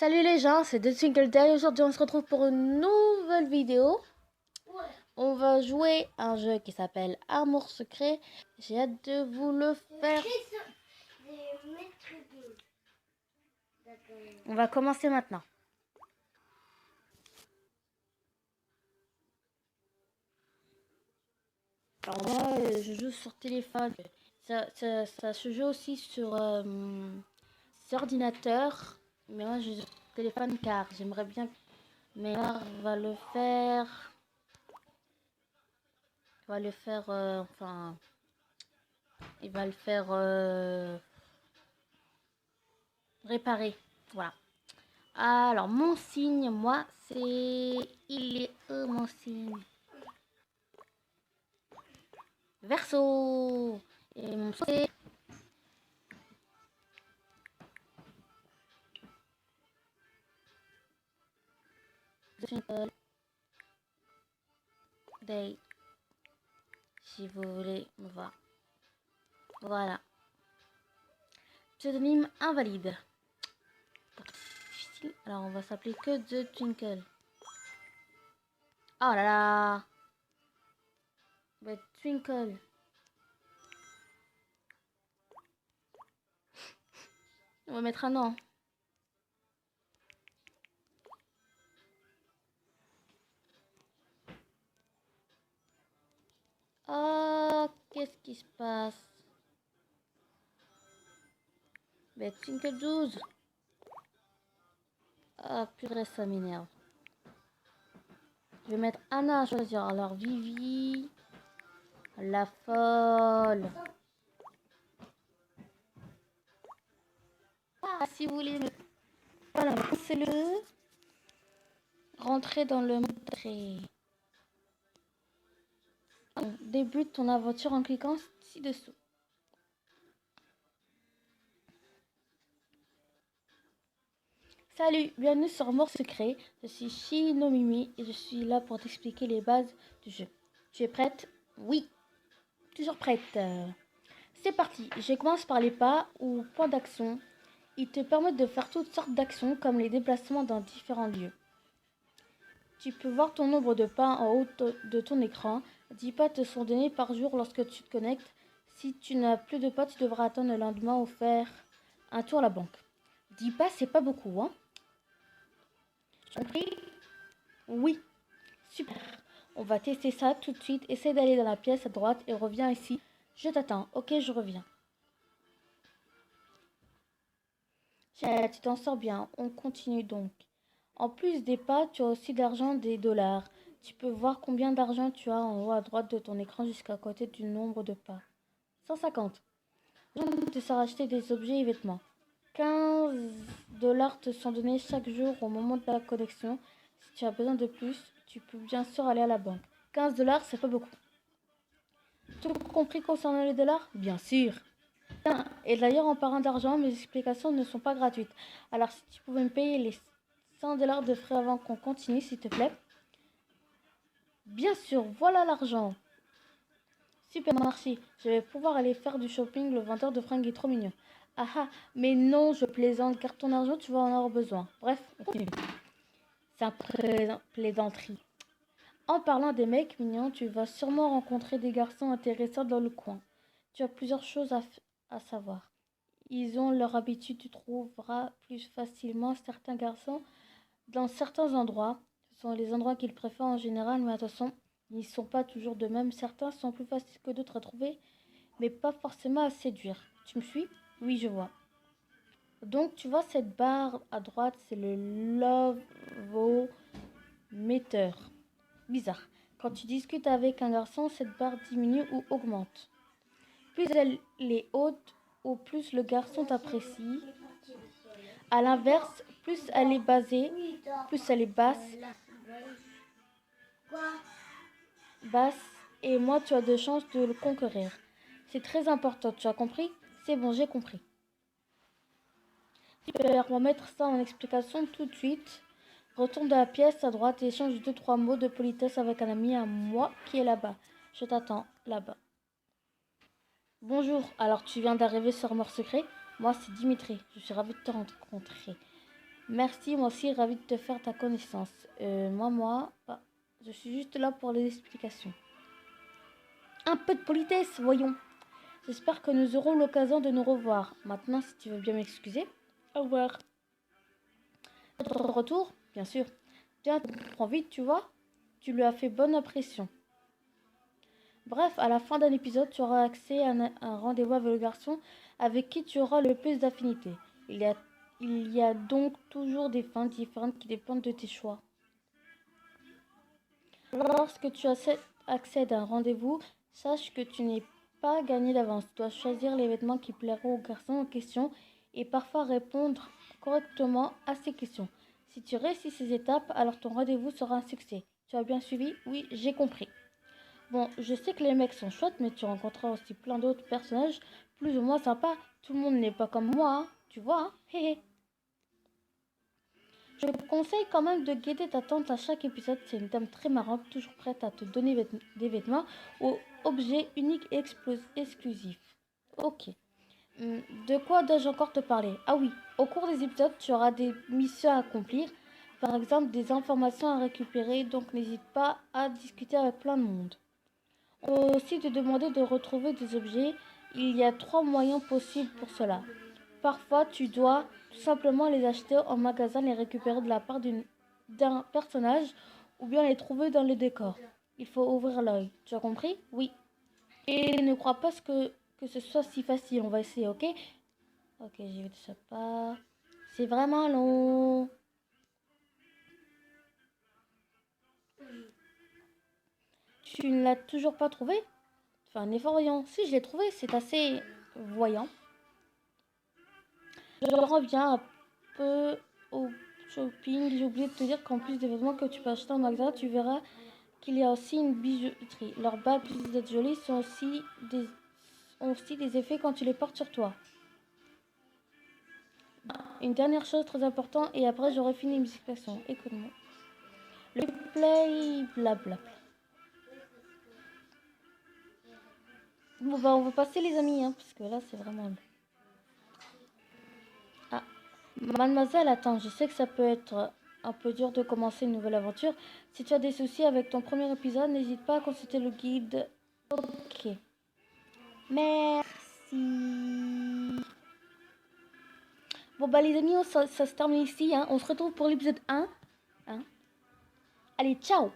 Salut les gens, c'est The Twinkle Day. Aujourd'hui, on se retrouve pour une nouvelle vidéo. On va jouer à un jeu qui s'appelle Amour Secret. J'ai hâte de vous le faire. On va commencer maintenant. Alors moi, je joue sur téléphone. Ça se joue aussi sur ordinateur. Mais moi, je joue sur téléphone car j'aimerais bien. Mais là, on va le faire. On va le faire. Il va le faire réparer. Voilà. Alors, mon signe, moi, c'est... Il est où mon signe? Verseau. Et mon c'est... Day. Si vous voulez me voir. Voilà. Pseudonyme invalide. Difficile. Alors, on va s'appeler que The Twinkle. Oh là là. The Twinkle. On va mettre un nom. Oh, qu'est-ce qui se passe? The Twinkle 12. Ah, purée, ça m'énerve. Je vais mettre Anna à choisir. Alors, Vivi. La folle. Ah, si vous voulez. Voilà, c'est le. Rentrer dans le mode très. Débute ton aventure en cliquant ci-dessous. Salut, bienvenue sur Amour Secret. Je suis Shinomimi et je suis là pour t'expliquer les bases du jeu. Tu es prête? Oui, toujours prête. C'est parti. Je commence par les pas ou points d'action. Ils te permettent de faire toutes sortes d'actions comme les déplacements dans différents lieux. Tu peux voir ton nombre de pas en haut de ton écran. 10 pas te sont donnés par jour lorsque tu te connectes. Si tu n'as plus de pas, tu devras attendre le lendemain ou faire un tour à la banque. 10 pas, c'est pas beaucoup, hein? Compris? Oui. Super. On va tester ça tout de suite. Essaie d'aller dans la pièce à droite et reviens ici. Je t'attends. Ok, je reviens. Tu t'en sors bien. On continue donc. En plus des pas, tu as aussi de l'argent, des dollars. Tu peux voir combien d'argent tu as en haut à droite de ton écran jusqu'à côté du nombre de pas. 150. L'argent te sert à acheter des objets et vêtements. 15 dollars te sont donnés chaque jour au moment de la connexion. Si tu as besoin de plus, tu peux bien sûr aller à la banque. 15 dollars, c'est pas beaucoup. Tout compris concernant les dollars? Bien sûr. Et d'ailleurs, en parlant d'argent, mes explications ne sont pas gratuites. Alors, si tu pouvais me payer les 100 dollars de frais avant qu'on continue, s'il te plaît. Bien sûr, voilà l'argent. Super, merci. Je vais pouvoir aller faire du shopping. Le vendeur de fringues est trop mignon. Ah ah, mais non, je plaisante. Garde ton argent, tu vas en avoir besoin. Bref, on continue. C'est un plaisanterie. En parlant des mecs mignons, tu vas sûrement rencontrer des garçons intéressants dans le coin. Tu as plusieurs choses à savoir. Ils ont leur habitude, tu trouveras plus facilement certains garçons dans certains endroits. Ce sont les endroits qu'ils préfèrent en général, mais attention, ils ne sont pas toujours de même. Certains sont plus faciles que d'autres à trouver, mais pas forcément à séduire. Tu me suis? Oui, je vois. Donc, tu vois cette barre à droite, c'est le Love-O-Meter. Bizarre. Quand tu discutes avec un garçon, cette barre diminue ou augmente. Plus elle est haute, ou plus le garçon t'apprécie. À l'inverse, plus elle est basse, et moins tu as de chances de le conquérir. C'est très important, tu as compris? C'est bon, j'ai compris. Super, on va mettre ça en explication tout de suite. Retourne dans la pièce à droite et échange 2-3 mots de politesse avec un ami à moi qui est là-bas. Je t'attends là-bas. Bonjour, alors tu viens d'arriver sur Mort Secret? Moi c'est Dimitri, je suis ravie de te rencontrer. Merci, moi aussi, ravi de te faire ta connaissance. Bah, je suis juste là pour les explications. Un peu de politesse, voyons. J'espère que nous aurons l'occasion de nous revoir. Maintenant, si tu veux bien m'excuser. Au revoir. Votre retour, bien sûr. Tiens, prends vite, tu vois. Tu lui as fait bonne impression. Bref, à la fin d'un épisode, tu auras accès à un rendez-vous avec le garçon avec qui tu auras le plus d'affinité. Il y a, il y a donc toujours des fins différentes qui dépendent de tes choix. Lorsque tu accèdes à un rendez-vous, sache que tu n'es pas gagné d'avance. Tu dois choisir les vêtements qui plairont au garçon en question et parfois répondre correctement à ses questions. Si tu réussis ces étapes, alors ton rendez-vous sera un succès. Tu as bien suivi? Oui, j'ai compris. Bon, je sais que les mecs sont chouettes, mais tu rencontreras aussi plein d'autres personnages plus ou moins sympas. Tout le monde n'est pas comme moi, hein, tu vois, hein. Hé hé. Je te conseille quand même de guetter ta tante à chaque épisode. C'est une dame très marrante, toujours prête à te donner des vêtements ou objets uniques et exclusifs. Ok. De quoi dois-je encore te parler? Ah oui, au cours des épisodes, tu auras des missions à accomplir. Par exemple, des informations à récupérer, donc n'hésite pas à discuter avec plein de monde. On peut aussi te demander de retrouver des objets. Il y a 3 moyens possibles pour cela. Parfois, tu dois tout simplement les acheter en magasin, les récupérer de la part d'un personnage ou bien les trouver dans le décor. Il faut ouvrir l'œil. Tu as compris? Oui. Et ne crois pas que ce soit si facile. On va essayer, ok? Ok, j'y vais déjà pas. C'est vraiment long. Tu ne l'as toujours pas trouvé? Fais un effort voyant. Si, je l'ai trouvé. C'est assez voyant. Je reviens un peu au shopping. J'ai oublié de te dire qu'en plus des vêtements que tu peux acheter en magasin, tu verras qu'il y a aussi une bijouterie. Leurs bagues, plus d'être jolies, ont aussi des effets quand tu les portes sur toi. Une dernière chose très importante, et après j'aurai fini mes explications. Écoute-moi. Le play, blabla. Bon, bah, on va passer, les amis, hein, parce que là, c'est vraiment. Ah, mademoiselle, attends, je sais que ça peut être un peu dur de commencer une nouvelle aventure. Si tu as des soucis avec ton premier épisode, n'hésite pas à consulter le guide. Ok. Merci. Bon, bah, les amis, ça se termine ici, hein. On se retrouve pour l'épisode 1. Hein. Allez, ciao!